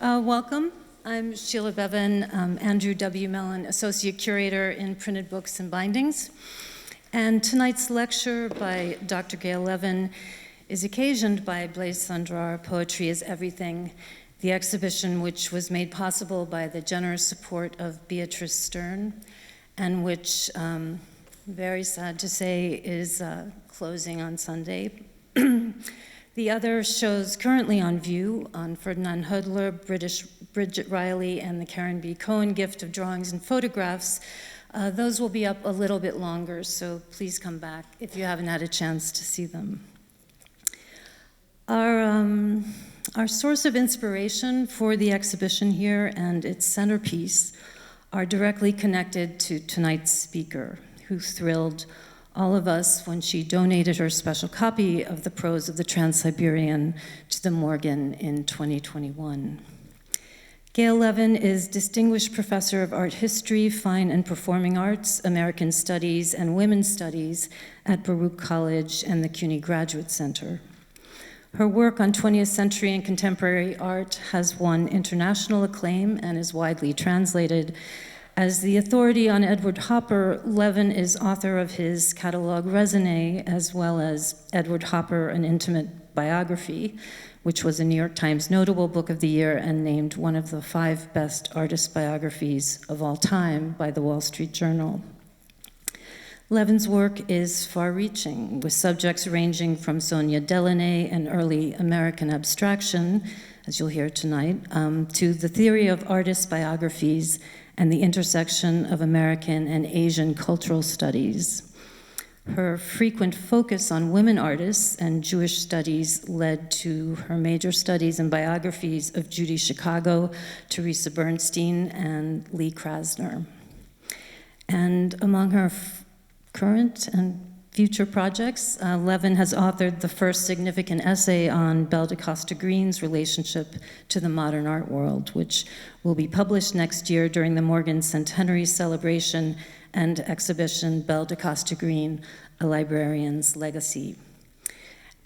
Welcome. I'm Sheila Bevan, Andrew W. Mellon, Associate Curator in Printed Books and Bindings. And tonight's lecture by Dr. Gail Levin is occasioned by Blaise Cendrars, Poetry is Everything, the exhibition which was made possible by the generous support of Beatrice Stern, and which, very sad to say, is closing on Sunday. The other shows currently on view on Ferdinand Hodler, British Bridget Riley, and the Karen B. Cohen gift of drawings and photographs. Those will be up a little bit longer, so please come back if you haven't had a chance to see them. Our source of inspiration for the exhibition here and its centerpiece are directly connected to tonight's speaker, who thrilled all of us when she donated her special copy of the prose of the Transsibérien to the Morgan in 2021. Gail Levin is Distinguished Professor of Art History, Fine and Performing Arts, American Studies, and Women's Studies at Baruch College and the CUNY Graduate Center. Her work on 20th century and contemporary art has won international acclaim and is widely translated. As the authority on Edward Hopper, Levin is author of his catalog Raisonné, as well as Edward Hopper, An Intimate Biography, which was a New York Times Notable Book of the Year and named one of the 5 best artist biographies of all time by the Wall Street Journal. Levin's work is far-reaching, with subjects ranging from Sonia Delaunay and early American Abstraction, as you'll hear tonight, to the theory of artist biographies and the intersection of American and Asian cultural studies. Her frequent focus on women artists and Jewish studies led to her major studies and biographies of Judy Chicago, Teresa Bernstein, and Lee Krasner. And among her current and future projects, Levin has authored the first significant essay on Belle de Costa Green's relationship to the modern art world, which will be published next year during the Morgan Centenary Celebration and exhibition Belle de Costa Green, A Librarian's Legacy.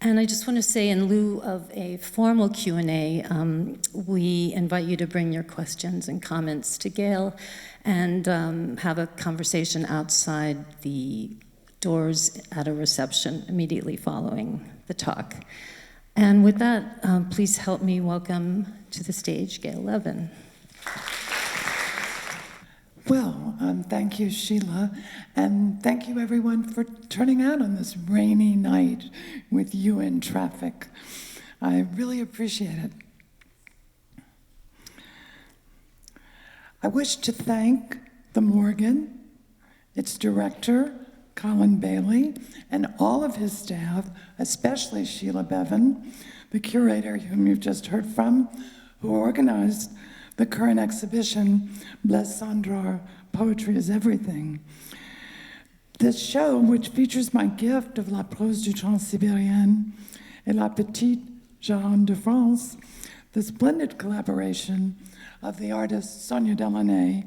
And I just want to say, in lieu of a formal Q&A, we invite you to bring your questions and comments to Gail and have a conversation outside the doors at a reception immediately following the talk. And with that, please help me welcome to the stage Gail Levin. Well, thank you, Sheila, and thank you everyone for turning out on this rainy night with you in traffic. I really appreciate it. I wish to thank the Morgan, its director, Colin Bailey, and all of his staff, especially Sheila Bevan, the curator whom you've just heard from, who organized the current exhibition, Blaise Cendrars, Poetry is Everything. This show, which features my gift of La prose du Transsibérien et la petite Jehanne de France, the splendid collaboration of the artist Sonia Delaunay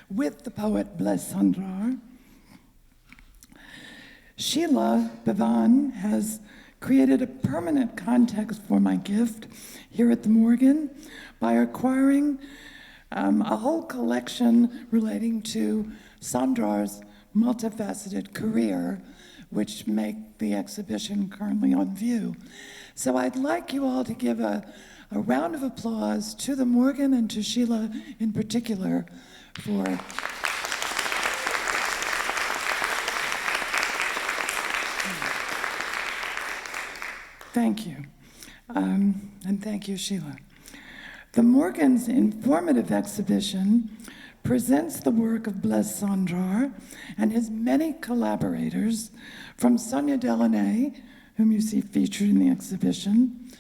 with the poet Blaise Cendrars. Sheila Bevan has created a permanent context for my gift here at the Morgan by acquiring a whole collection relating to Cendrars' multifaceted career, which make the exhibition currently on view. So I'd like you all to give a round of applause to the Morgan and to Sheila in particular for thank you. And thank you, Sheila. The Morgan's informative exhibition presents the work of Blaise Cendrars and his many collaborators, from Sonia Delaunay, whom you see featured in the exhibition,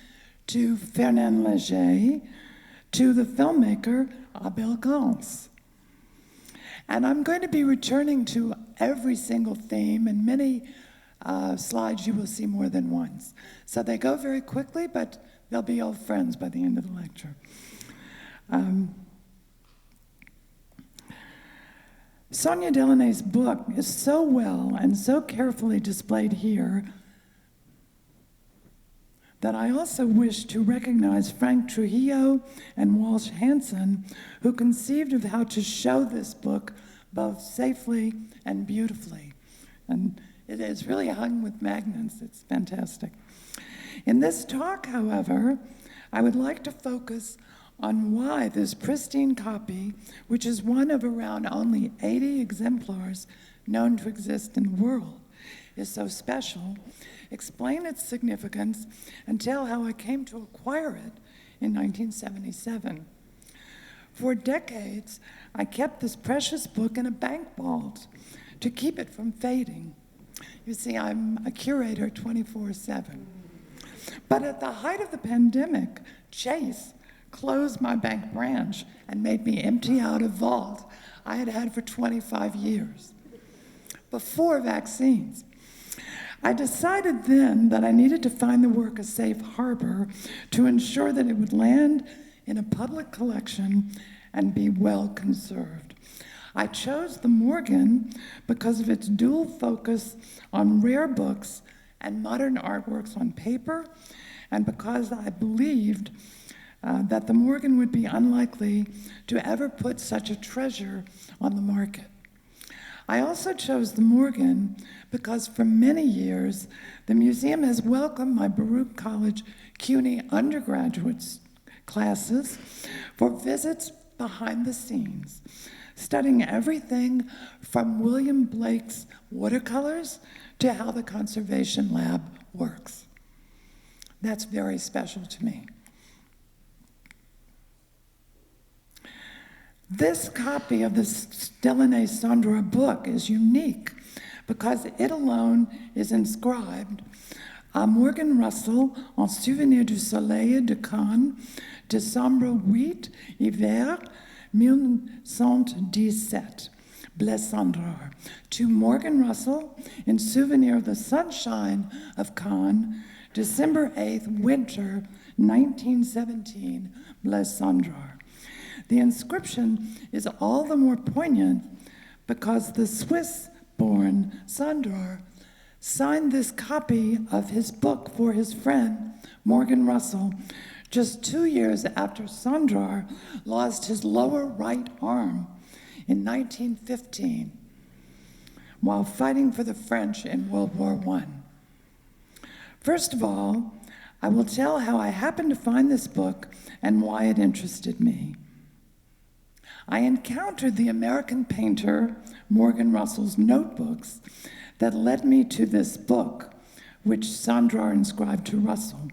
to Fernand Léger, to the filmmaker Abel Gance. And I'm going to be returning to every single theme, and many slides you will see more than once. So they go very quickly, but they'll be old friends by the end of the lecture. Sonia Delaunay's book is so well and so carefully displayed here that I also wish to recognize Frank Trujillo and Walsh Hansen, who conceived of how to show this book both safely and beautifully. And it is really hung with magnets. It's fantastic. In this talk, however, I would like to focus on why this pristine copy, which is one of around only 80 exemplars known to exist in the world, is so special, explain its significance, and tell how I came to acquire it in 1977. For decades, I kept this precious book in a bank vault to keep it from fading. You see, I'm a curator 24/7. But at the height of the pandemic, Chase closed my bank branch and made me empty out a vault I had had for 25 years, before vaccines. I decided then that I needed to find the work a safe harbor to ensure that it would land in a public collection and be well conserved. I chose the Morgan because of its dual focus on rare books and modern artworks on paper, and because I believed that the Morgan would be unlikely to ever put such a treasure on the market. I also chose the Morgan because for many years, the museum has welcomed my Baruch College CUNY undergraduate classes for visits behind the scenes, studying everything from William Blake's watercolors to how the conservation lab works. That's very special to me. This copy of the Delaunay Cendrars book is unique because it alone is inscribed à Morgan Russell en souvenir du soleil de Cannes, décembre 8, hiver 1917. Blaise Cendrars. To Morgan Russell, in souvenir of the sunshine of Cannes, December 8th, winter 1917, Blaise Cendrars. The inscription is all the more poignant because the Swiss-born Cendrars signed this copy of his book for his friend, Morgan Russell, just 2 years after Cendrars lost his lower right arm in 1915 while fighting for the French in World War I. First of all, I will tell how I happened to find this book and why it interested me. I encountered the American painter Morgan Russell's notebooks that led me to this book, which Cendrars inscribed to Russell.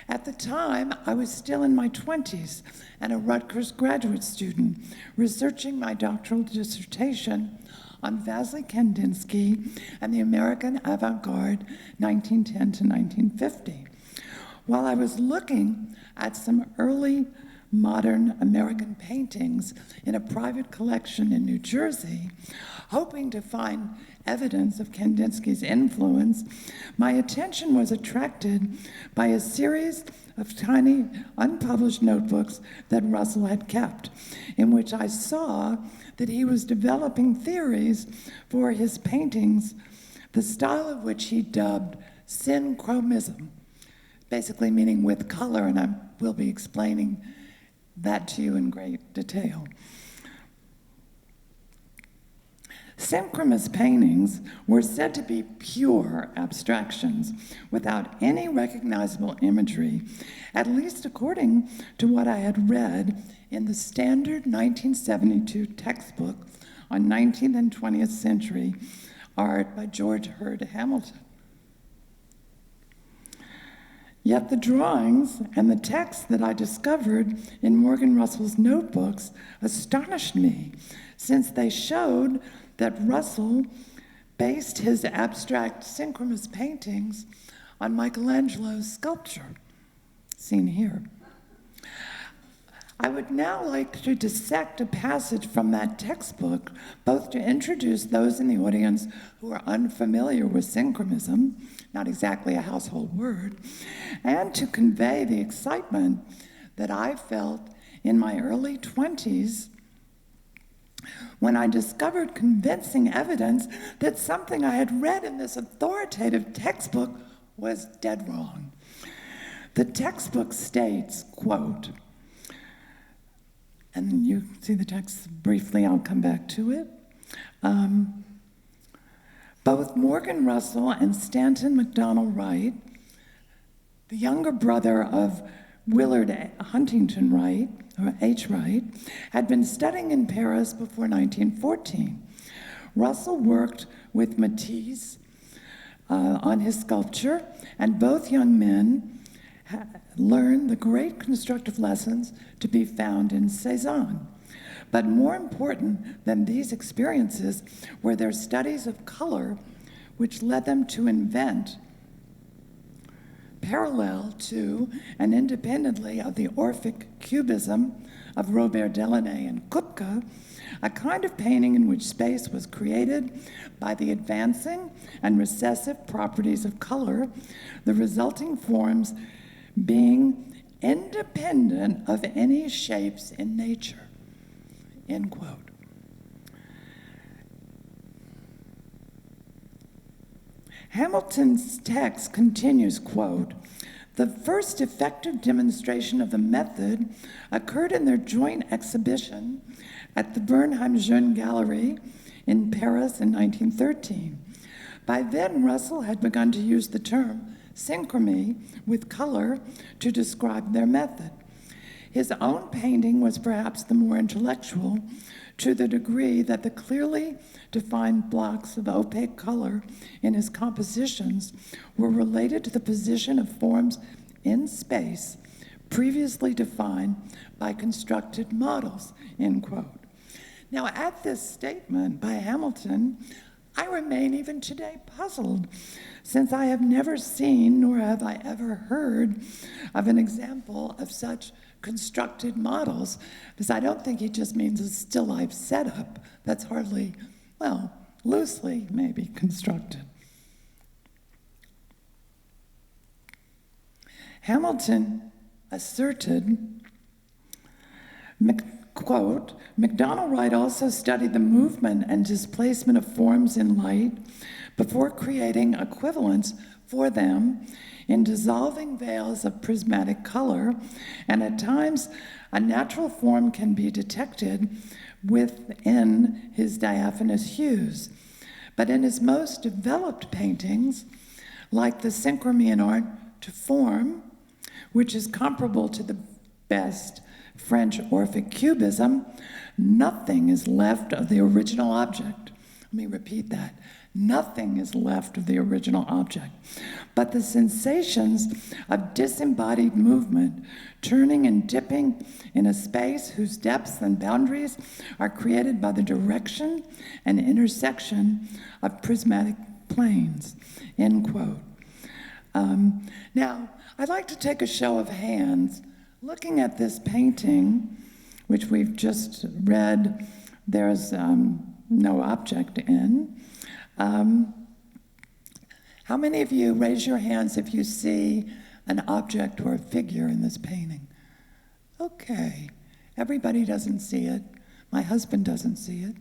At the time, I was still in my 20s and a Rutgers graduate student, researching my doctoral dissertation on Vasily Kandinsky and the American avant-garde 1910 to 1950. While I was looking at some early modern American paintings in a private collection in New Jersey, hoping to find evidence of Kandinsky's influence, my attention was attracted by a series of tiny unpublished notebooks that Russell had kept, in which I saw that he was developing theories for his paintings, the style of which he dubbed Synchromism, basically meaning with color, and I will be explaining that to you in great detail. Synchromist paintings were said to be pure abstractions without any recognizable imagery, at least according to what I had read in the standard 1972 textbook on 19th and 20th century art by George Hurd Hamilton. Yet the drawings and the texts that I discovered in Morgan Russell's notebooks astonished me, since they showed that Russell based his abstract synchromist paintings on Michelangelo's sculpture, seen here. I would now like to dissect a passage from that textbook, both to introduce those in the audience who are unfamiliar with synchronism, not exactly a household word, and to convey the excitement that I felt in my early 20s when I discovered convincing evidence that something I had read in this authoritative textbook was dead wrong. The textbook states, quote, and you see the text briefly, I'll come back to it. Both Morgan Russell and Stanton McDonald Wright, the younger brother of Willard Huntington Wright, or H. Wright, had been studying in Paris before 1914. Russell worked with Matisse on his sculpture, and both young men learned the great constructive lessons to be found in Cézanne. But more important than these experiences were their studies of color, which led them to invent, parallel to and independently of the Orphic cubism of Robert Delaunay and Kupka, a kind of painting in which space was created by the advancing and recessive properties of color, the resulting forms being independent of any shapes in nature, end quote. Hamilton's text continues, quote, "The first effective demonstration of the method occurred in their joint exhibition at the Bernheim Jeune Gallery in Paris in 1913. By then, Russell had begun to use the term synchromy with color to describe their method. His own painting was perhaps the more intellectual, to the degree that the clearly defined blocks of opaque color in his compositions were related to the position of forms in space previously defined by constructed models," end quote. Now, at this statement by Hamilton, I remain even today puzzled, since I have never seen, nor have I ever heard of an example of such constructed models, because I don't think he just means a still life setup that's hardly, well, loosely maybe constructed. Hamilton asserted, quote, "MacDonald Wright also studied the movement and displacement of forms in light before creating equivalents for them in dissolving veils of prismatic color, and at times a natural form can be detected within his diaphanous hues. But in his most developed paintings, like the Synchromism art to form, which is comparable to the best French Orphic cubism, nothing is left of the original object." Let me repeat that. Nothing is left of the original object, but the sensations of disembodied movement, turning and dipping in a space whose depths and boundaries are created by the direction and intersection of prismatic planes, end quote. Now, I'd like to take a show of hands. Looking at this painting, which we've just read, there's no object in. How many of you, raise your hands if you see an object or a figure in this painting? Okay, everybody doesn't see it. My husband doesn't see it.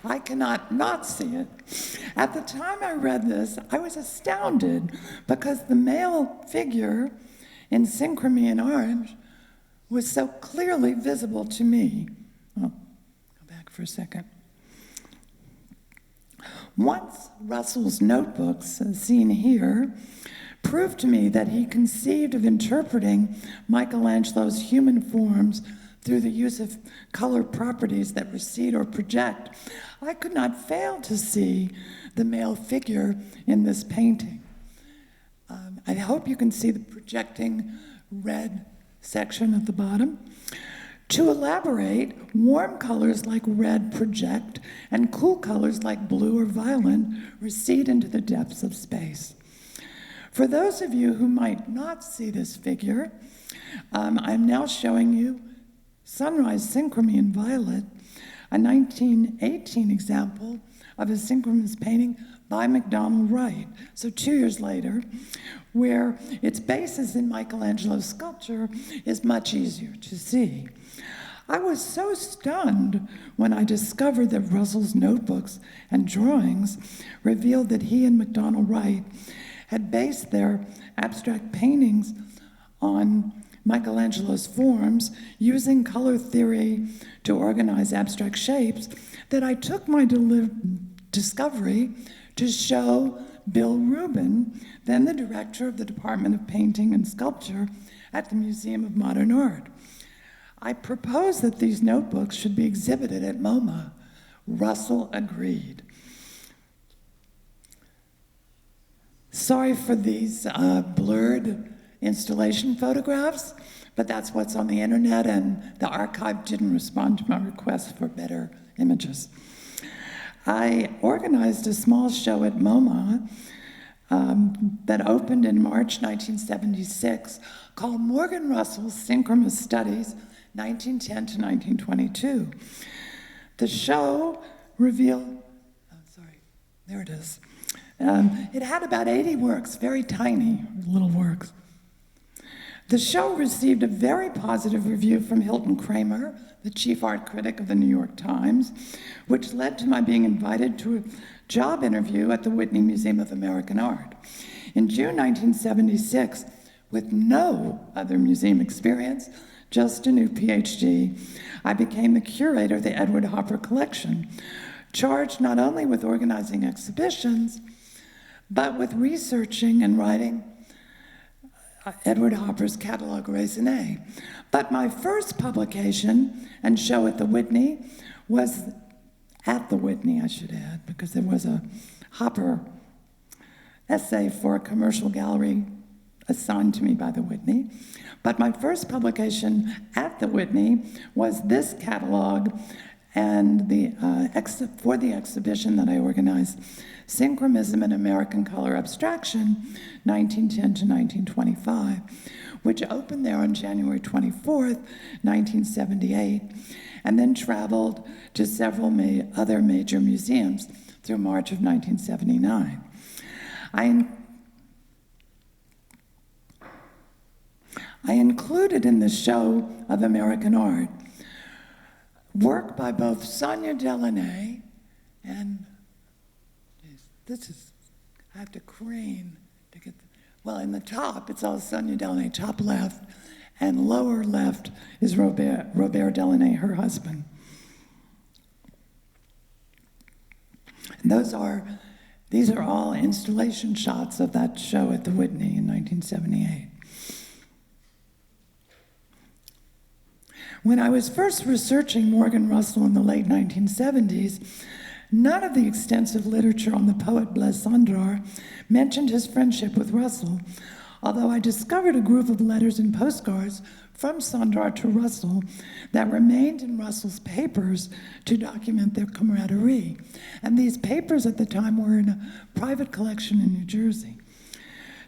I cannot not see it. At the time I read this, I was astounded because the male figure in Synchromism orange was so clearly visible to me. Oh, go back for a second. Once Russell's notebooks, as seen here, proved to me that he conceived of interpreting Michelangelo's human forms through the use of color properties that recede or project. I could not fail to see the male figure in this painting. I hope you can see the projecting red section at the bottom. To elaborate, warm colors like red project, and cool colors like blue or violet recede into the depths of space. For those of you who might not see this figure, I'm now showing you Sunrise Synchrony in violet, a 1918 example of a synchronous painting by MacDonald Wright, so 2 years later, where its basis in Michelangelo's sculpture is much easier to see. I was so stunned when I discovered that Russell's notebooks and drawings revealed that he and MacDonald Wright had based their abstract paintings on Michelangelo's forms, using color theory to organize abstract shapes, that I took my discovery to show Bill Rubin, then the director of the Department of Painting and Sculpture at the Museum of Modern Art. I proposed that these notebooks should be exhibited at MoMA. Russell agreed. Sorry for these blurred installation photographs, but that's what's on the internet, and the archive didn't respond to my request for better images. I organized a small show at MoMA that opened in March 1976 called Morgan Russell's Synchronist Studies, 1910 to 1922. The show revealed, there it is. It had about 80 works, very tiny little works. The show received a very positive review from Hilton Kramer, the chief art critic of the New York Times, which led to my being invited to a job interview at the Whitney Museum of American Art. In June 1976, with no other museum experience, just a new PhD, I became the curator of the Edward Hopper Collection, charged not only with organizing exhibitions, but with researching and writing Edward Hopper's catalog raisonné. But my first publication and show at the Whitney was at the Whitney, I should add, because there was a Hopper essay for a commercial gallery assigned to me by the Whitney. But my first publication at the Whitney was this catalog, and for the exhibition that I organized, Synchromism in American Color Abstraction, 1910 to 1925, which opened there on January 24th, 1978, and then traveled to several other major museums through March of 1979. I included in the show of American art work by both Sonia Delaunay and, I have to crane to get, in the top, it's all Sonia Delaunay, top left, and lower left is Robert Delaunay, her husband. And these are all installation shots of that show at the Whitney in 1978. When I was first researching Morgan Russell in the late 1970s, none of the extensive literature on the poet Blaise Cendrars mentioned his friendship with Russell, although I discovered a group of letters and postcards from Cendrars to Russell that remained in Russell's papers to document their camaraderie. And these papers at the time were in a private collection in New Jersey.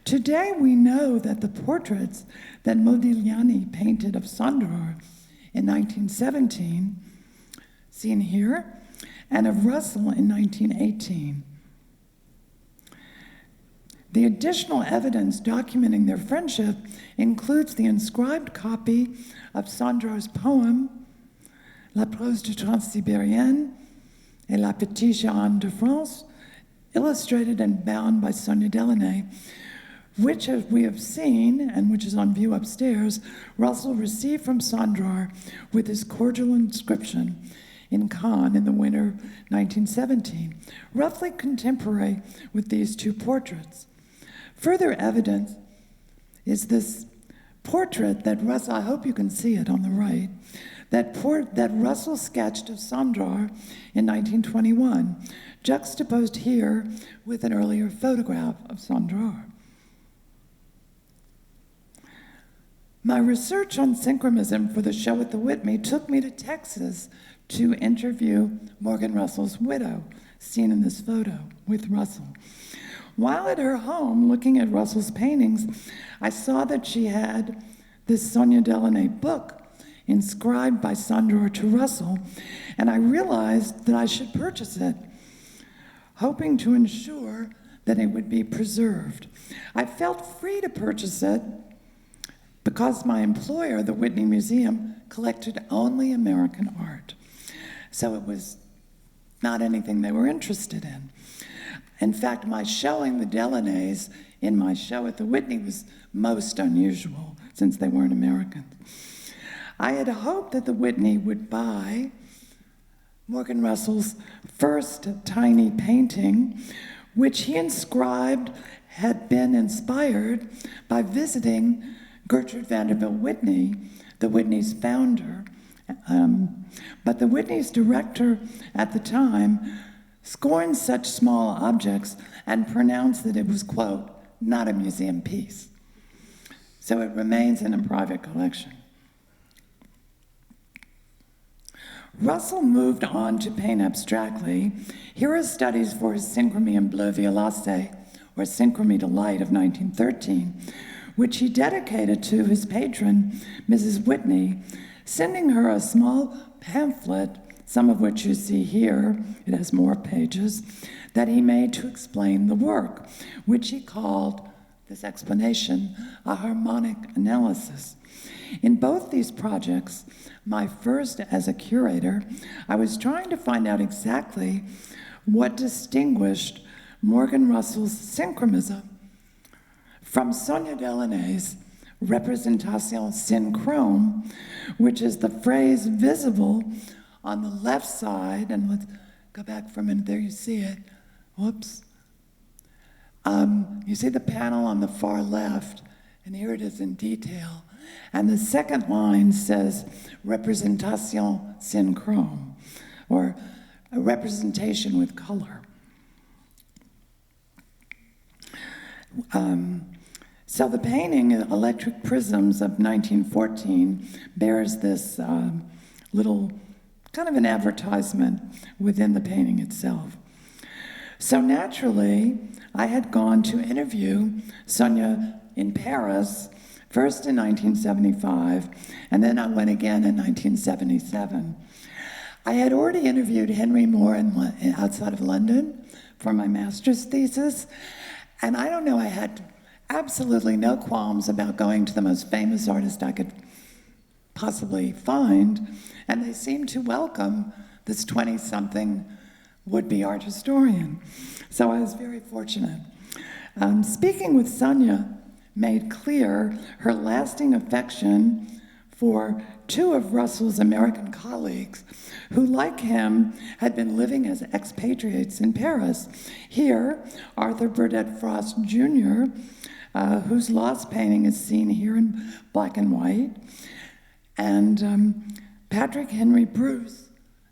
Today we know that the portraits that Modigliani painted of Cendrars in 1917, seen here, and of Russell in 1918. The additional evidence documenting their friendship includes the inscribed copy of Cendrars' poem, La prose de Transsibérien et la petite Jehanne de France, illustrated and bound by Sonia Delaunay, which, as we have seen, and which is on view upstairs, Russell received from Cendrars with his cordial inscription in Cannes in the winter 1917, roughly contemporary with these two portraits. Further evidence is this portrait that Russell, I hope you can see it on the right, that Russell sketched of Cendrars in 1921, juxtaposed here with an earlier photograph of Cendrars. My research on synchromism for the show at the Whitney took me to Texas to interview Morgan Russell's widow, seen in this photo with Russell. While at her home, looking at Russell's paintings, I saw that she had this Sonia Delaunay book inscribed by Cendrars to Russell, and I realized that I should purchase it, hoping to ensure that it would be preserved. I felt free to purchase it because my employer, the Whitney Museum, collected only American art. So it was not anything they were interested in. In fact, my showing the Delaunays in my show at the Whitney was most unusual, since they weren't Americans. I had hoped that the Whitney would buy Morgan Russell's first tiny painting, which he inscribed had been inspired by visiting Gertrude Vanderbilt Whitney, the Whitney's founder. But the Whitney's director at the time scorned such small objects and pronounced that it was, quote, not a museum piece. So it remains in a private collection. Russell moved on to paint abstractly. Here are studies for his Synchromism Bleu Violacé, or Synchromy Delight of 1913, which he dedicated to his patron, Mrs. Whitney, sending her a small pamphlet, some of which you see here, it has more pages, that he made to explain the work, which he called, this explanation, a harmonic analysis. In both these projects, my first as a curator, I was trying to find out exactly what distinguished Morgan Russell's Synchromism from Sonia Delaunay's Représentation Synchrome, which is the phrase visible on the left side, and let's go back for a minute, there you see it, whoops. You see the panel on the far left, and here it is in detail. And the second line says Représentation Synchrome, or a representation with color. So the painting, Electric Prisms of 1914, bears this little kind of an advertisement within the painting itself. So naturally, I had gone to interview Sonia in Paris, first in 1975, and then I went again in 1977. I had already interviewed Henry Moore outside of London for my master's thesis, and I don't know, I had absolutely no qualms about going to the most famous artist I could possibly find, and they seemed to welcome this 20-something would-be art historian. So I was very fortunate. Speaking with Sonia made clear her lasting affection for two of Russell's American colleagues who, like him, had been living as expatriates in Paris. Here, Arthur Burdett Frost Jr., whose lost painting is seen here in black and white, and Patrick Henry Bruce,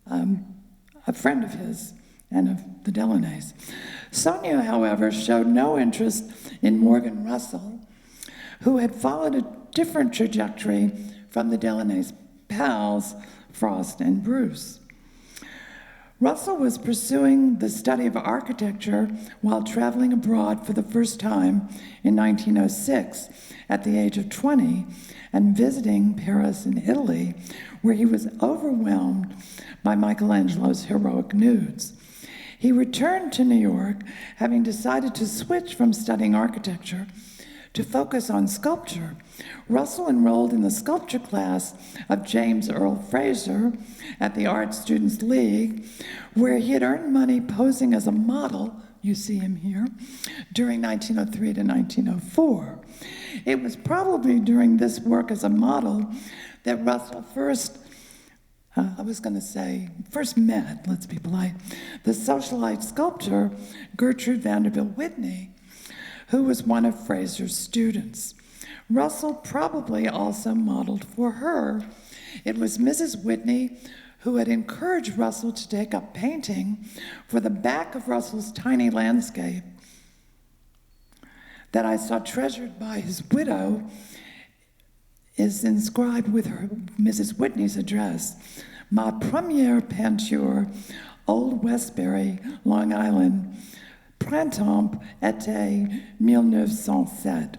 a friend of his and of the Delaunays. Sonia, however, showed no interest in Morgan Russell, who had followed a different trajectory from the Delaunays' pals, Frost and Bruce. Russell was pursuing the study of architecture while traveling abroad for the first time in 1906 at the age of 20 and visiting Paris and Italy, where he was overwhelmed by Michelangelo's heroic nudes. He returned to New York, having decided to switch from studying architecture to focus on sculpture. Russell enrolled in the sculpture class of James Earl Fraser at the Art Students League, where he had earned money posing as a model, you see him here, during 1903 to 1904. It was probably during this work as a model that Russell first met, let's be polite, the socialite sculptor Gertrude Vanderbilt Whitney, who was one of Fraser's students. Russell probably also modeled for her. It was Mrs. Whitney who had encouraged Russell to take up painting, for the back of Russell's tiny landscape that I saw treasured by his widow is inscribed with her, Mrs. Whitney's address. Ma première peinture, Old Westbury, Long Island, Printemps, été 1907.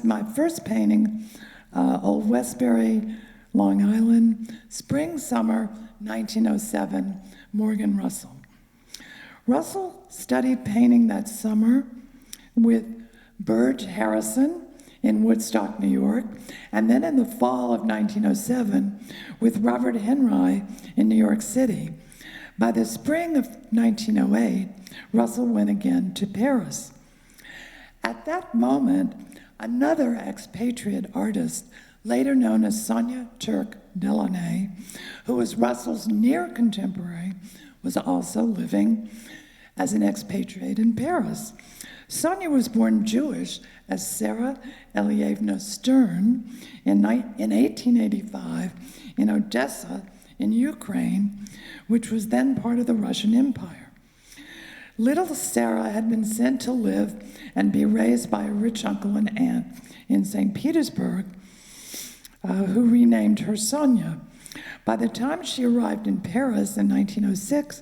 My first painting, Old Westbury, Long Island, spring, summer, 1907, Morgan Russell. Russell studied painting that summer with Burge Harrison in Woodstock, New York, and then in the fall of 1907 with Robert Henry in New York City. By the spring of 1908, Russell went again to Paris. At that moment, another expatriate artist, later known as Sonia Delaunay, who was Russell's near contemporary, was also living as an expatriate in Paris. Sonia was born Jewish as Sarah Elievna Stern in 1885 in Odessa in Ukraine, which was then part of the Russian Empire. Little Sarah had been sent to live and be raised by a rich uncle and aunt in St. Petersburg, who renamed her Sonia. By the time she arrived in Paris in 1906,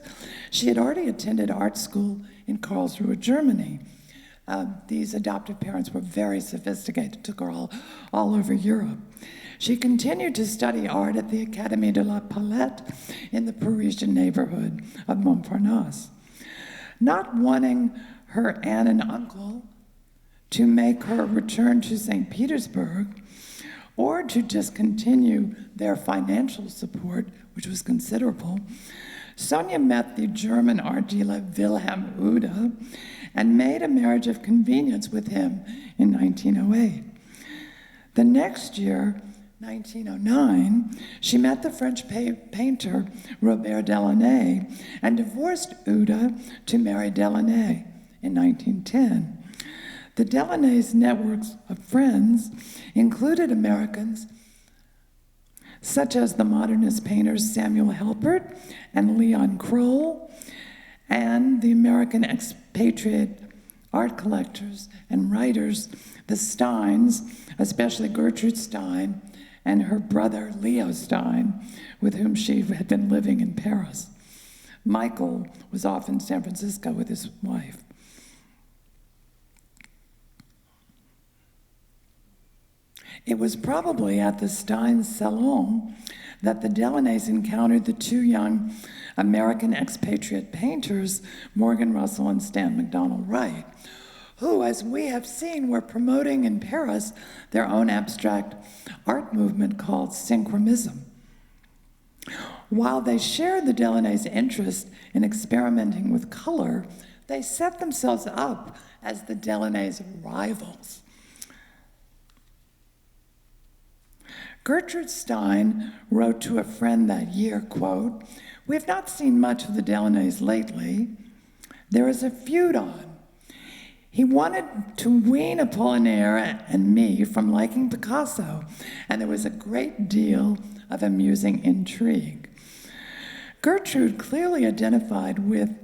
she had already attended art school in Karlsruhe, Germany. These adoptive parents were very sophisticated, took her all over Europe. She continued to study art at the Académie de la Palette in the Parisian neighborhood of Montparnasse. Not wanting her aunt and uncle to make her return to St. Petersburg or to discontinue their financial support, which was considerable, Sonia met the German art dealer Wilhelm Uhde and made a marriage of convenience with him in 1908. The next year, 1909, she met the French painter Robert Delaunay and divorced Uhde to marry Delaunay in 1910. The Delaunays' networks of friends included Americans such as the modernist painters Samuel Helpert and Leon Kroll, and the American expatriate art collectors and writers, the Steins, especially Gertrude Stein, and her brother Leo Stein, with whom she had been living in Paris. Michael was off in San Francisco with his wife. It was probably at the Stein Salon that the Delaunays encountered the two young American expatriate painters, Morgan Russell and Stan McDonald Wright, who, as we have seen, were promoting in Paris their own abstract art movement called Synchromism. While they shared the Delaunays' interest in experimenting with color, they set themselves up as the Delaunays' rivals. Gertrude Stein wrote to a friend that year, quote, "We have not seen much of the Delaunays lately. There is a feud on. He wanted to wean Apollinaire and me from liking Picasso, and there was a great deal of amusing intrigue." Gertrude clearly identified with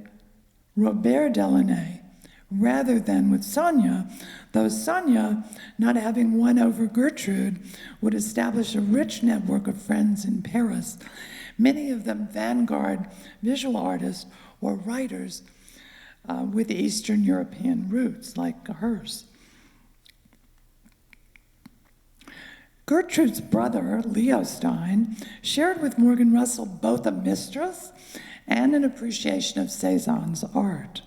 Robert Delaunay rather than with Sonia, though Sonia, not having won over Gertrude, would establish a rich network of friends in Paris, many of them avant-garde visual artists or writers with Eastern European roots, like hers. Gertrude's brother, Leo Stein, shared with Morgan Russell both a mistress and an appreciation of Cézanne's art.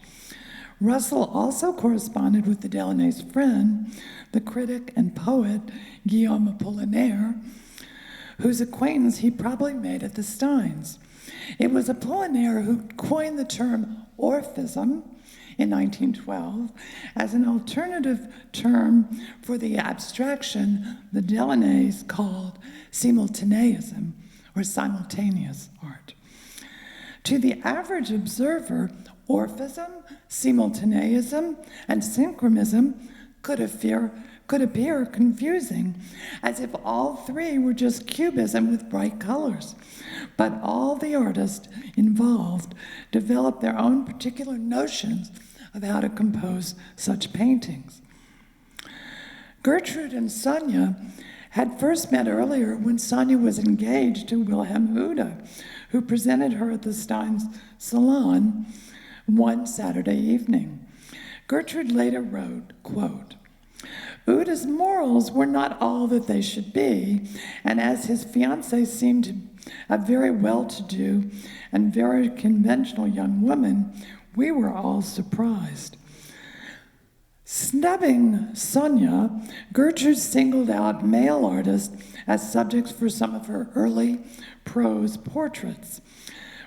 Russell also corresponded with the Delaunays' friend, the critic and poet Guillaume Apollinaire, whose acquaintance he probably made at the Steins. It was Apollinaire who coined the term Orphism in 1912 as an alternative term for the abstraction the Delaunays called simultaneism, or simultaneous art. To the average observer, Orphism, simultaneism, and synchronism could appear confusing, as if all three were just cubism with bright colors. But all the artists involved developed their own particular notions of how to compose such paintings. Gertrude and Sonia had first met earlier when Sonia was engaged to Wilhelm Uhde, who presented her at the Steins' salon one Saturday evening. Gertrude later wrote, quote, "Uhde's morals were not all that they should be, and as his fiancée seemed a very well-to-do and very conventional young woman, we were all surprised." Snubbing Sonia, Gertrude singled out male artists as subjects for some of her early prose portraits.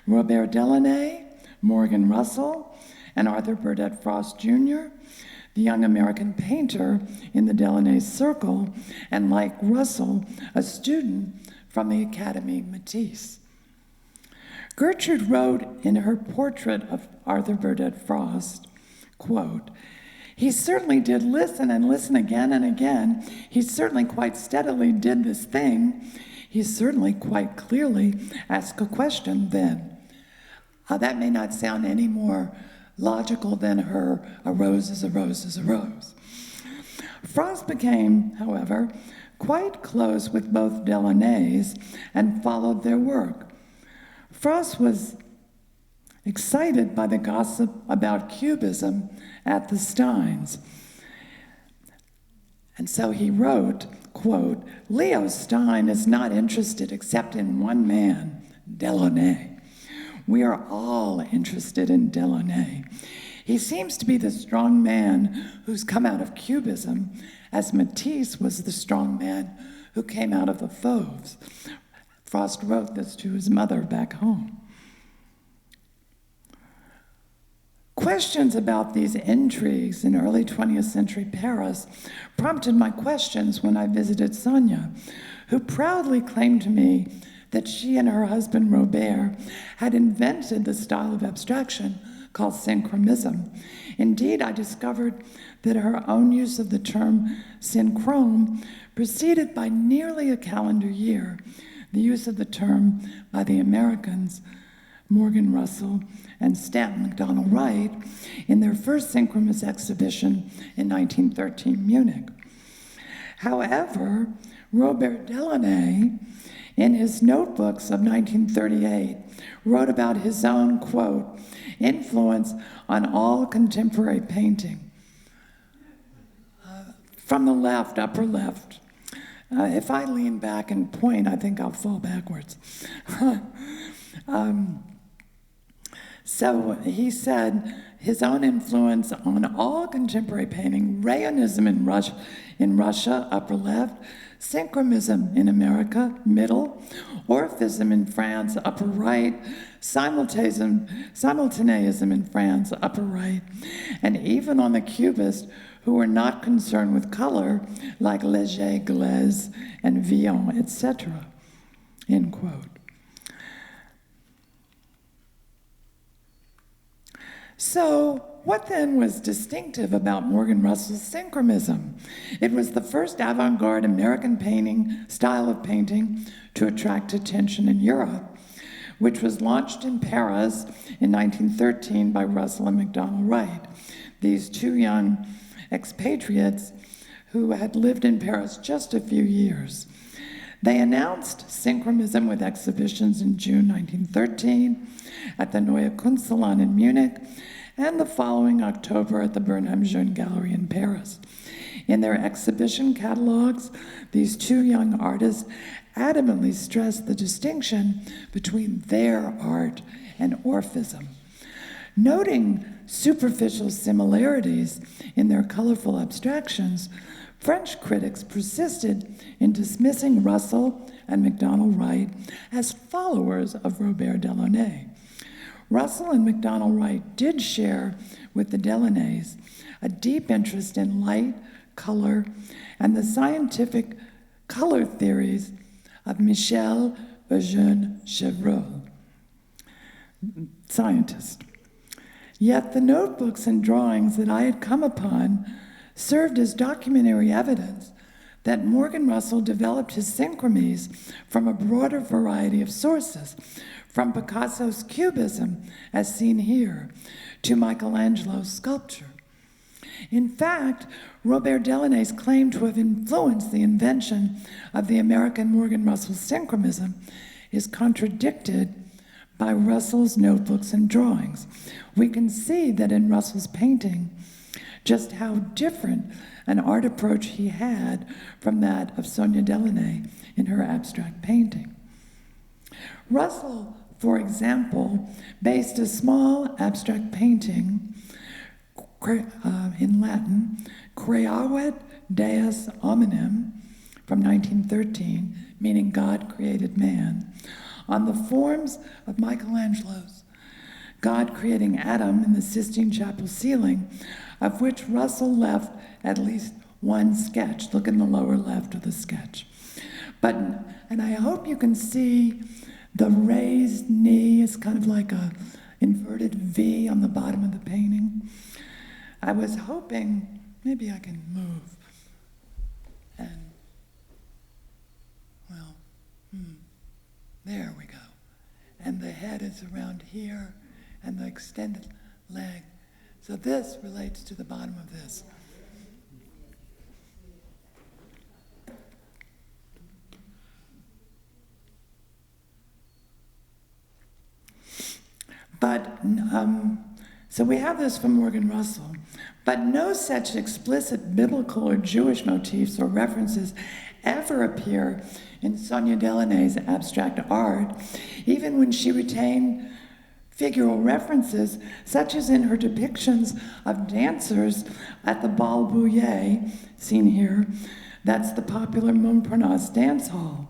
Robert Delaunay, Morgan Russell, and Arthur Burdett Frost Jr., the young American painter in the Delaunay circle, and like Russell, a student from the Academy Matisse. Gertrude wrote in her portrait of Arthur Burdett Frost, quote, "He certainly did listen and listen again and again. He certainly quite steadily did this thing. He certainly quite clearly asked a question then." That may not sound any more logical than her "a rose is a rose is a rose." Frost became, however, quite close with both Delaunays and followed their work. Frost was excited by the gossip about Cubism at the Steins. And so he wrote, quote, "Leo Stein is not interested except in one man, Delaunay. We are all interested in Delaunay. He seems to be the strong man who's come out of Cubism, as Matisse was the strong man who came out of the Fauves." Frost wrote this to his mother back home. Questions about these intrigues in early 20th century Paris prompted my questions when I visited Sonia, who proudly claimed to me that she and her husband Robert had invented the style of abstraction called Synchromism. Indeed, I discovered that her own use of the term Synchrome preceded by nearly a calendar year the use of the term by the Americans, Morgan Russell and Stanton McDonald Wright, in their first Synchromist exhibition in 1913 Munich. However, Robert Delaunay, in his notebooks of 1938, wrote about his own, quote, "influence on all contemporary painting." From the left, upper left. If I lean back and point, I think I'll fall backwards. So he said his own influence on all contemporary painting, Rayonism in Russia, upper left, Synchromism in America, middle, Orphism in France, upper right, simultaneism in France, upper right, and even on the Cubists who were not concerned with color, like Léger, Glaise, and Villon, etc., end quote. So, what then was distinctive about Morgan Russell's Synchromism? It was the first avant-garde American style of painting to attract attention in Europe, which was launched in Paris in 1913 by Russell and MacDonald Wright, these two young expatriates who had lived in Paris just a few years. They announced Synchromism with exhibitions in June 1913 at the Neue Kunstsalon in Munich, and the following October at the Bernheim Jeune Gallery in Paris. In their exhibition catalogs, these two young artists adamantly stressed the distinction between their art and Orphism. Noting superficial similarities in their colorful abstractions, French critics persisted in dismissing Russell and MacDonald Wright as followers of Robert Delaunay. Russell and MacDonald Wright did share with the Delaunays a deep interest in light, color, and the scientific color theories of Michel Eugène Chevreul, scientist. Yet the notebooks and drawings that I had come upon served as documentary evidence that Morgan Russell developed his synchromies from a broader variety of sources, from Picasso's Cubism, as seen here, to Michelangelo's sculpture. In fact, Robert Delaunay's claim to have influenced the invention of the American Morgan Russell Synchromism is contradicted by Russell's notebooks and drawings. We can see that in Russell's painting, just how different an art approach he had from that of Sonia Delaunay in her abstract painting. Russell, for example, based a small abstract painting in Latin, Creavit Deus Hominem, from 1913, meaning God created man, on the forms of Michelangelo's God creating Adam in the Sistine Chapel ceiling, of which Russell left at least one sketch. Look in the lower left of the sketch. And I hope you can see the raised knee is kind of like a inverted V on the bottom of the painting. I was hoping maybe I can move. And, well, there we go. And the head is around here, and the extended leg. So this relates to the bottom of this. But, so we have this from Morgan Russell, but no such explicit biblical or Jewish motifs or references ever appear in Sonia Delaunay's abstract art, even when she retained figural references, such as in her depictions of dancers at the Bal Bullier, seen here. That's the popular Montparnasse dance hall.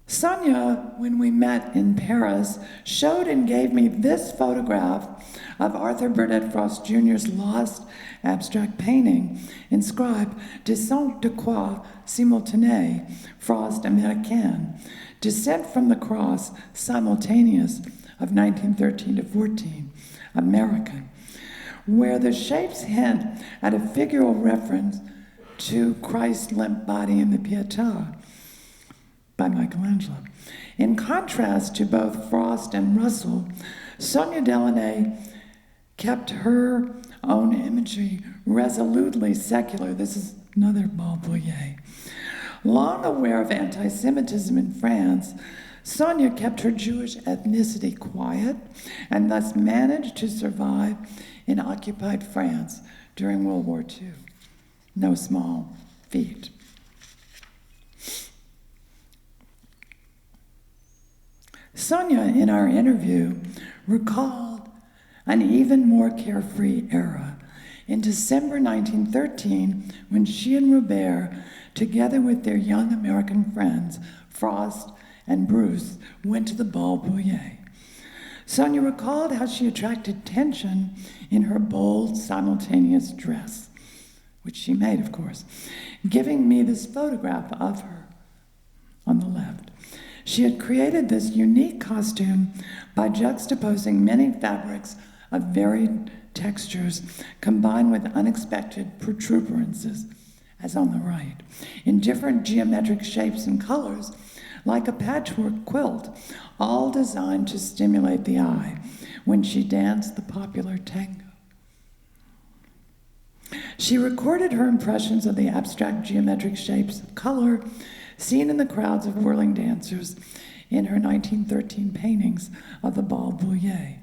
Sonia, when we met in Paris, showed and gave me this photograph of Arthur Burdett Frost Jr.'s lost abstract painting, inscribed Descente de Croix Simultanée, Frost Américain, Descent from the Cross Simultaneous of 1913 to 14, American, where the shapes hint at a figural reference to Christ's limp body in the Pietà by Michelangelo. In contrast to both Frost and Russell, Sonia Delaunay kept her own imagery resolutely secular. This is another Bal Bullier. Long aware of anti-Semitism in France, Sonia kept her Jewish ethnicity quiet and thus managed to survive in occupied France during World War II. No small feat. Sonia, in our interview, recalled an even more carefree era in December 1913 when she and Robert, together with their young American friends, Frost and Bruce, went to the Bal Bullier. Sonia recalled how she attracted tension in her bold, simultaneous dress, which she made, of course, giving me this photograph of her on the left. She had created this unique costume by juxtaposing many fabrics of varied textures combined with unexpected protuberances, as on the right, in different geometric shapes and colors, like a patchwork quilt, all designed to stimulate the eye when she danced the popular tango. She recorded her impressions of the abstract geometric shapes of color seen in the crowds of whirling dancers in her 1913 paintings of the Bal Bullier.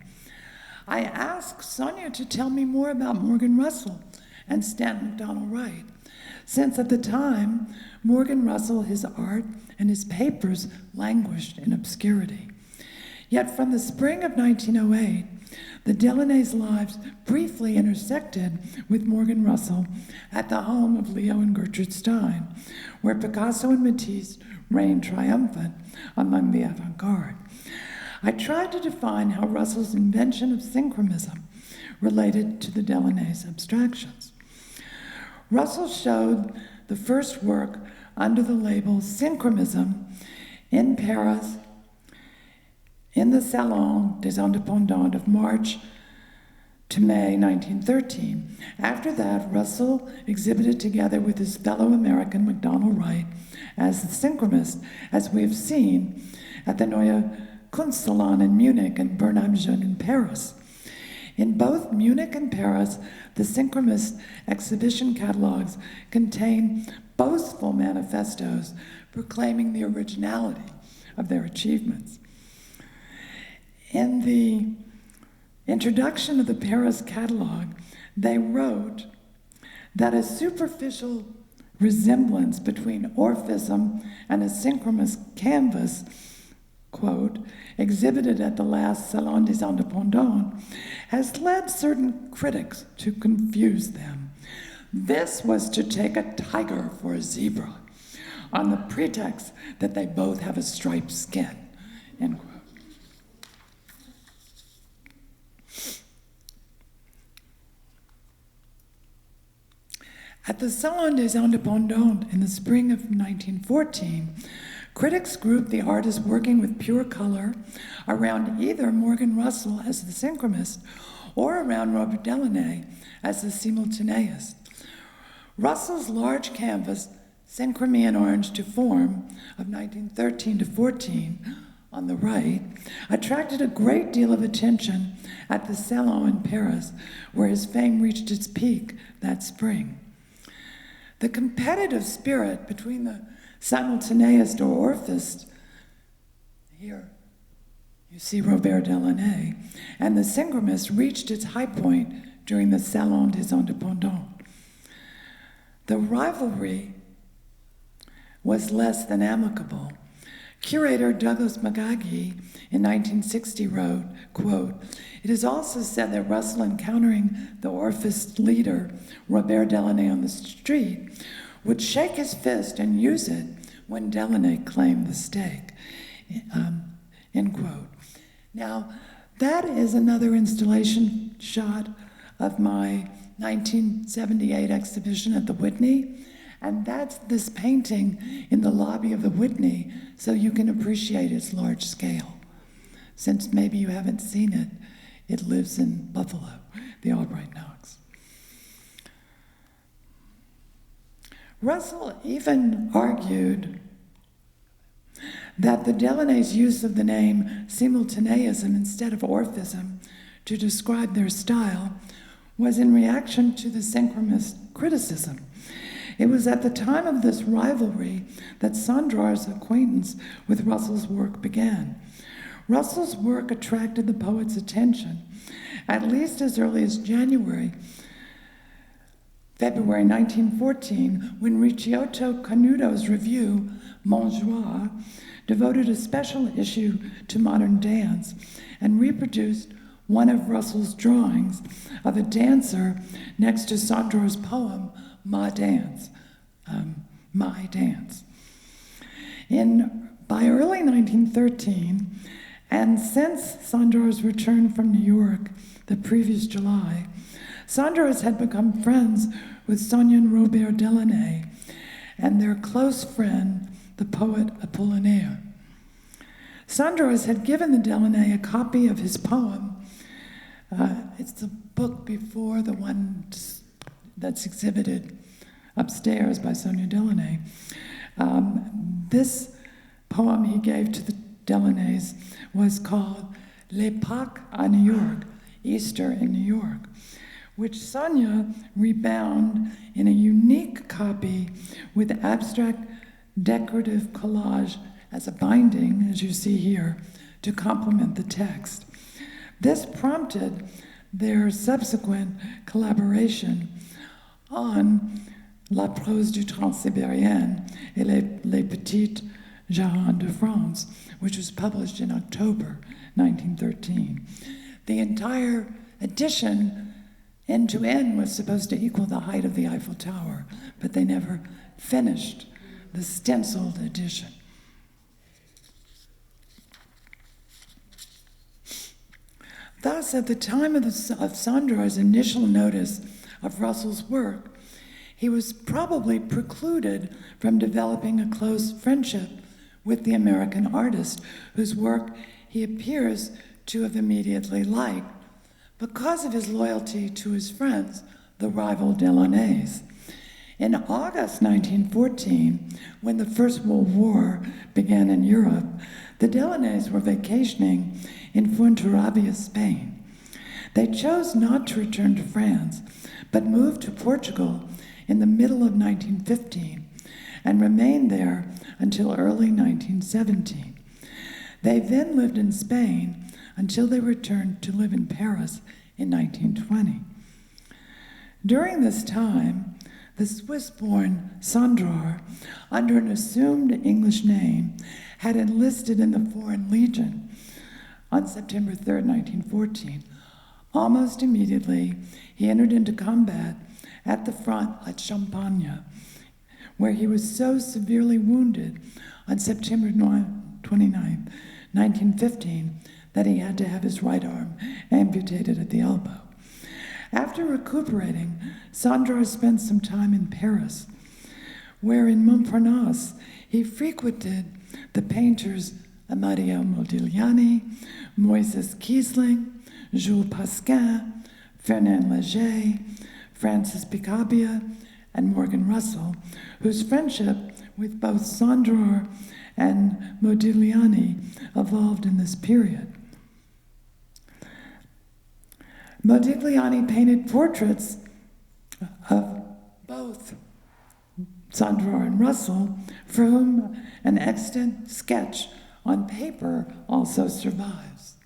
I asked Sonia to tell me more about Morgan Russell and Stanton Macdonald Wright, since at the time, Morgan Russell, his art, and his papers languished in obscurity. Yet from the spring of 1908, the Delaunays' lives briefly intersected with Morgan Russell at the home of Leo and Gertrude Stein, where Picasso and Matisse reigned triumphant among the avant-garde. I tried to define how Russell's invention of synchromism related to the Delaunays' abstractions. Russell showed the first work under the label Synchromism in Paris in the Salon des Indépendants of March to May 1913. After that, Russell exhibited together with his fellow American Macdonald Wright as the Synchromist, as we have seen at the Neue Kunstsalon in Munich and Bernheim Jeune in Paris. In both Munich and Paris, the Synchromist exhibition catalogs contain boastful manifestos proclaiming the originality of their achievements. In the introduction of the Paris catalog, they wrote that a superficial resemblance between Orphism and a Synchromist canvas, quote, exhibited at the last Salon des Indépendants, has led certain critics to confuse them. This was to take a tiger for a zebra, on the pretext that they both have a striped skin, end quote. At the Salon des Indépendants in the spring of 1914, critics grouped the artists working with pure color around either Morgan Russell as the synchromist or around Robert Delaunay as the simultaneist. Russell's large canvas, Synchromian Orange to Form, of 1913 to 14, on the right, attracted a great deal of attention at the Salon in Paris, where his fame reached its peak that spring. The competitive spirit between the simultaneist or orphist, here you see Robert Delaunay, and the synchromist reached its high point during the Salon des Indépendants. The rivalry was less than amicable. Curator Douglas McGaggy in 1960 wrote, quote, "It is also said that Russell, encountering the Orphist leader, Robert Delaunay, on the street, would shake his fist and use it when Delaunay claimed the stake," end quote. Now, that is another installation shot of my 1978 exhibition at the Whitney. And that's this painting in the lobby of the Whitney, so you can appreciate its large scale. Since maybe you haven't seen it, it lives in Buffalo, the Albright Knox. Russell even argued that the Delaunay's use of the name simultaneism instead of Orphism to describe their style was in reaction to the Synchromist criticism. It was at the time of this rivalry that Cendrars' acquaintance with Russell's work began. Russell's work attracted the poet's attention at least as early as February 1914, when Ricciotto Canudo's review, Montjoie, devoted a special issue to modern dance and reproduced one of Russell's drawings of a dancer next to Cendrars' poem, My Dance. By early 1913, and since Cendrars' return from New York the previous July, Cendrars had become friends with Sonia and Robert Delaunay and their close friend, the poet Apollinaire. Cendrars had given the Delaunay a copy of his poem. It's the book before the one that's exhibited upstairs by Sonia Delaunay. This poem he gave to the Delaunays was called Les Pâques à New York, Easter in New York, which Sonia rebound in a unique copy with abstract decorative collage as a binding, as you see here, to complement the text. This prompted their subsequent collaboration on La prose du Transsibérien et les petites Jehanne de France, which was published in October 1913. The entire edition, end to end, was supposed to equal the height of the Eiffel Tower, but they never finished the stenciled edition. Thus, at the time of Cendrars' initial notice of Russell's work, he was probably precluded from developing a close friendship with the American artist, whose work he appears to have immediately liked because of his loyalty to his friends, the rival Delaunays. In August 1914, when the First World War began in Europe, the Delaunays were vacationing in Fuenterrabia, Spain. They chose not to return to France, but moved to Portugal in the middle of 1915 and remained there until early 1917. They then lived in Spain until they returned to live in Paris in 1920. During this time, the Swiss-born Cendrars, under an assumed English name, had enlisted in the Foreign Legion on September 3rd, 1914. Almost immediately, he entered into combat at the front at Champagne, where he was so severely wounded on September 9, 29th, 1915, that he had to have his right arm amputated at the elbow. After recuperating, Cendrars spent some time in Paris, where in Montparnasse he frequented the painters Amedeo Modigliani, Moises Kiesling, Jules Pasquin, Fernand Léger, Francis Picabia, and Morgan Russell, whose friendship with both Cendrars and Modigliani evolved in this period. Modigliani painted portraits of both Cendrars and Russell, for whom an extant sketch on paper also survives.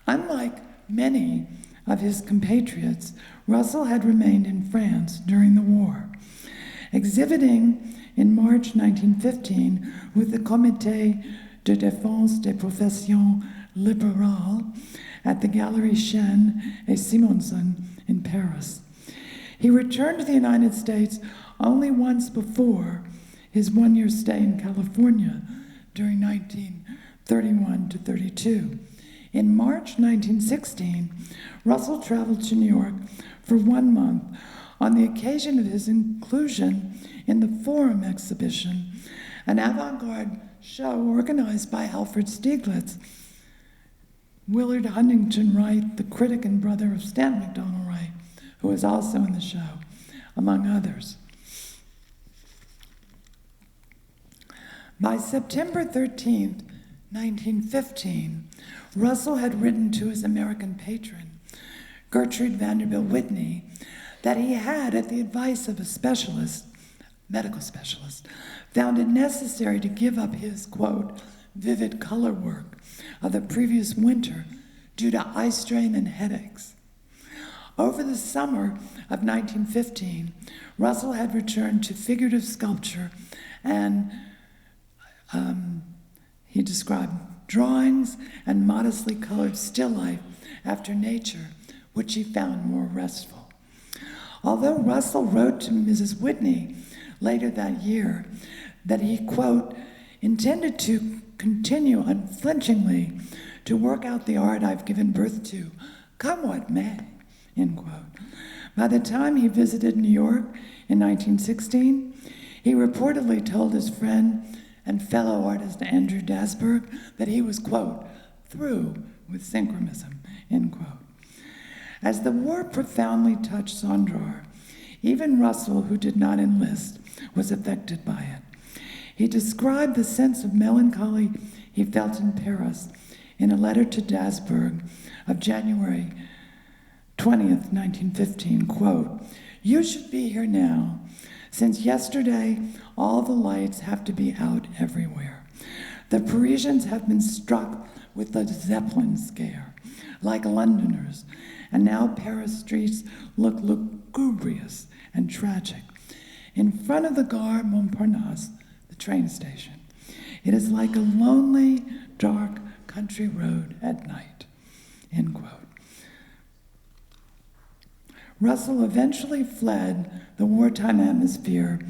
Unlike many of his compatriots, Russell had remained in France during the war, exhibiting in March 1915 with the Comité de Défense des Professions Libérales at the Galerie Chêne et Simonson in Paris. He returned to the United States only once before his one-year stay in California during 1931 to 32. In March 1916, Russell traveled to New York for 1 month on the occasion of his inclusion in the Forum exhibition, an avant-garde show organized by Alfred Stieglitz. Willard Huntington Wright, the critic and brother of Stan McDonald Wright, who was also in the show, among others. By September 13th, 1915, Russell had written to his American patron, Gertrude Vanderbilt Whitney, that he had, at the advice of a specialist, medical specialist, found it necessary to give up his, quote, vivid color work of the previous winter due to eye strain and headaches. Over the summer of 1915, Russell had returned to figurative sculpture and he described drawings and modestly colored still life after nature, which he found more restful. Although Russell wrote to Mrs. Whitney later that year that he, quote, intended to continue unflinchingly to work out the art I've given birth to, come what may, end quote. By the time he visited New York in 1916, he reportedly told his friend and fellow artist Andrew Dasberg that he was, quote, through with Synchromism, end quote. As the war profoundly touched Cendrars, even Russell, who did not enlist, was affected by it. He described the sense of melancholy he felt in Paris in a letter to Dasberg of January 20th, 1915, quote, you should be here now. Since yesterday, all the lights have to be out everywhere. The Parisians have been struck with the Zeppelin scare, like Londoners, and now Paris streets look lugubrious and tragic. In front of the Gare Montparnasse, the train station, it is like a lonely, dark country road at night, end quote. Russell eventually fled the wartime atmosphere,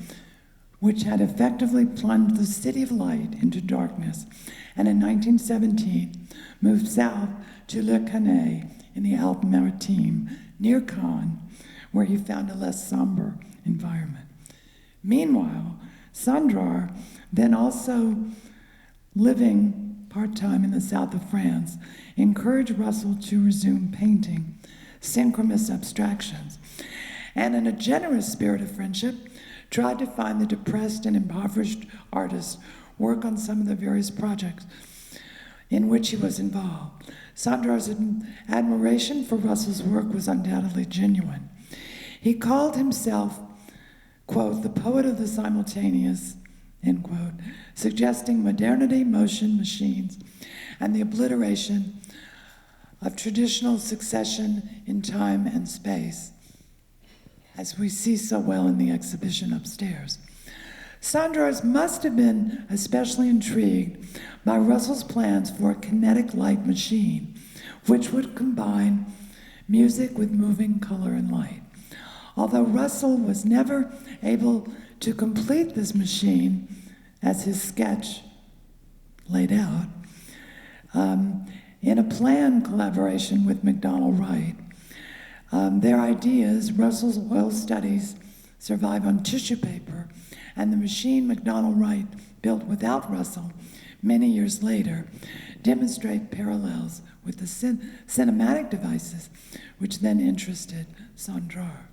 which had effectively plunged the City of Light into darkness, and in 1917 moved south to Le Cannet in the Alpes-Maritimes, near Caen, where he found a less somber environment. Meanwhile, Cendrars, then also living part-time in the south of France, encouraged Russell to resume painting Synchromist abstractions, and in a generous spirit of friendship, tried to find the depressed and impoverished artist work on some of the various projects in which he was involved. Cendrars' admiration for Russell's work was undoubtedly genuine. He called himself, quote, the poet of the simultaneous, end quote, suggesting modernity, motion, machines, and the obliteration of traditional succession in time and space, as we see so well in the exhibition upstairs. Cendrars must have been especially intrigued by Russell's plans for a kinetic light machine, which would combine music with moving color and light. Although Russell was never able to complete this machine, as his sketch laid out, in a planned collaboration with MacDonald Wright. Their ideas, Russell's oil studies, survive on tissue paper, and the machine MacDonald Wright built without Russell many years later demonstrate parallels with the cinematic devices which then interested Cendrars.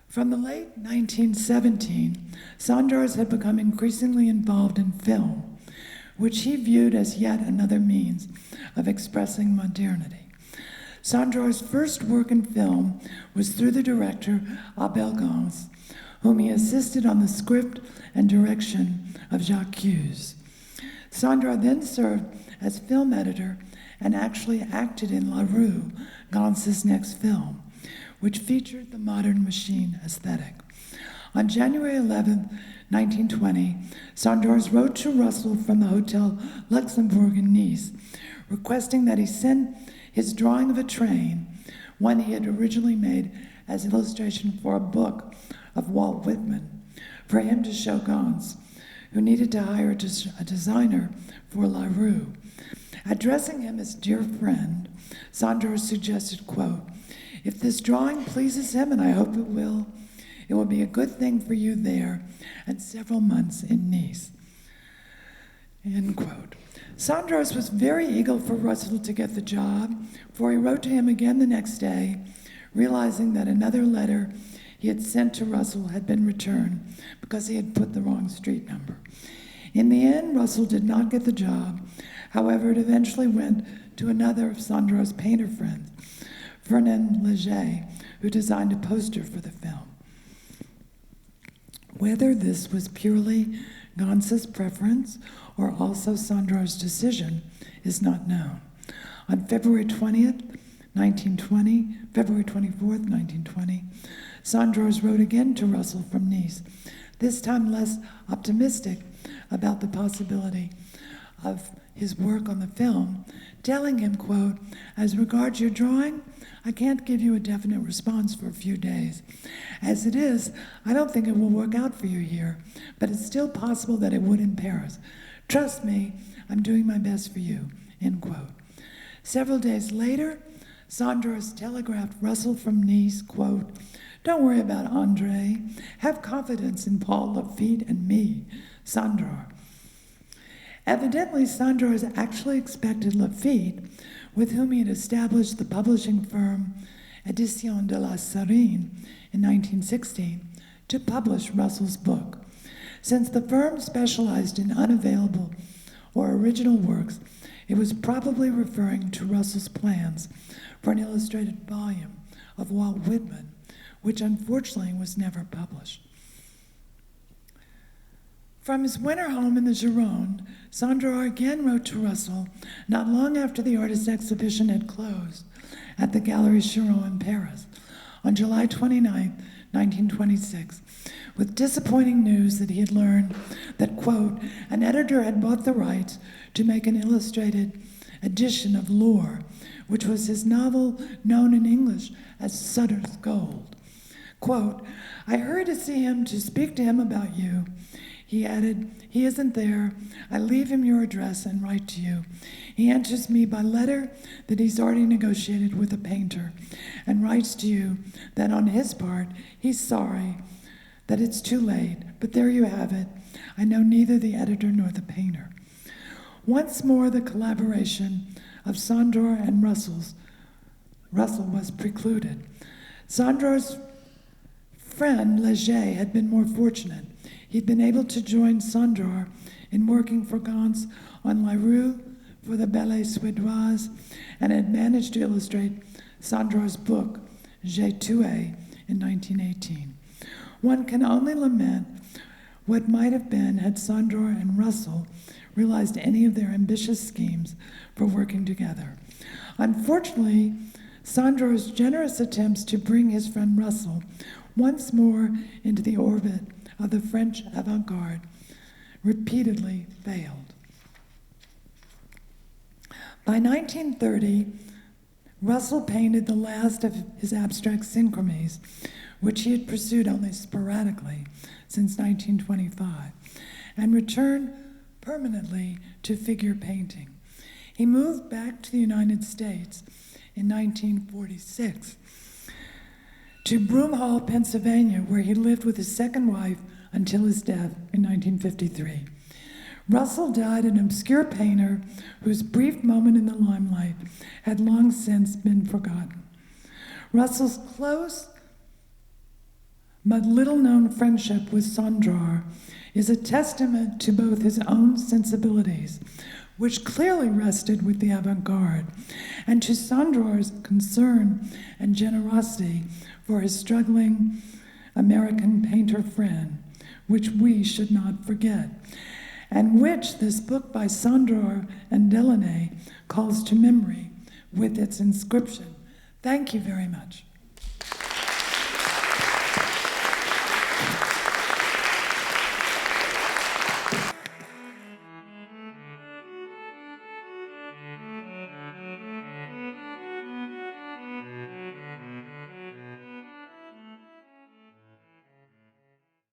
From the late 1917, Cendrars had become increasingly involved in film, which he viewed as yet another means of expressing modernity. Cendrars' first work in film was through the director Abel Gance, whom he assisted on the script and direction of Jacques Hughes. Cendrars then served as film editor and actually acted in La Rue, Gance's next film, which featured the modern machine aesthetic. On January 11, 1920, Cendrars wrote to Russell from the Hotel Luxembourg in Nice, requesting that he send his drawing of a train, one he had originally made as illustration for a book of Walt Whitman, for him to show Gance, who needed to hire a designer for La Rue. Addressing him as dear friend, Cendrars suggested, quote, "If this drawing pleases him, and I hope it will be a good thing for you there and several months in Nice." End quote. Cendrars was very eager for Russell to get the job, for he wrote to him again the next day, realizing that another letter he had sent to Russell had been returned because he had put the wrong street number. In the end, Russell did not get the job. However, it eventually went to another of Cendrars' painter friends, Fernand Léger, who designed a poster for the film. Whether this was purely Gance's preference or also Cendrars' decision is not known. On February 24th, 1920, Cendrars wrote again to Russell from Nice, this time less optimistic about the possibility of his work on the film, telling him, quote, "As regards your drawing, I can't give you a definite response for a few days. As it is, I don't think it will work out for you here, but it's still possible that it would in Paris. Trust me, I'm doing my best for you," end quote. Several days later, Cendrars telegraphed Russell from Nice, quote, "Don't worry about Andre. Have confidence in Paul Lafitte and me, Cendrars." Evidently, Cendrars actually expected Lafitte, with whom he had established the publishing firm Éditions de la Serine in 1916, to publish Russell's book. Since the firm specialized in unavailable or original works, it was probably referring to Russell's plans for an illustrated volume of Walt Whitman, which unfortunately was never published. From his winter home in the Gironde, Cendrars again wrote to Russell not long after the artist exhibition had closed at the Galerie Chiron in Paris on July 29, 1926, with disappointing news that he had learned that, quote, "an editor had bought the rights to make an illustrated edition of Lore, which was his novel known in English as Sutter's Gold. Quote, I hurry to see him to speak to him about you. He added, he isn't there. I leave him your address and write to you. He answers me by letter that he's already negotiated with a painter and writes to you that on his part, he's sorry that it's too late, but there you have it. I know neither the editor nor the painter." Once more, the collaboration of Cendrars and Russell was precluded. Cendrars' friend Léger had been more fortunate. He'd been able to join Cendrars in working for Gance on La Rue for the Ballet Suédoise and had managed to illustrate Cendrars' book, J'ai tué, in 1918. One can only lament what might have been had Cendrars and Russell realized any of their ambitious schemes for working together. Unfortunately, Cendrars' generous attempts to bring his friend Russell once more into the orbit of the French avant-garde repeatedly failed. By 1930, Russell painted the last of his abstract synchromies, which he had pursued only sporadically since 1925, and returned permanently to figure painting. He moved back to the United States in 1946 to Broomhall, Pennsylvania, where he lived with his second wife until his death in 1953. Russell died an obscure painter whose brief moment in the limelight had long since been forgotten. Russell's close but little-known friendship with Cendrars is a testament to both his own sensibilities, which clearly rested with the avant-garde, and to Cendrars' concern and generosity for his struggling American painter friend, which we should not forget, and which this book by Cendrars and Delaunay calls to memory with its inscription. Thank you very much.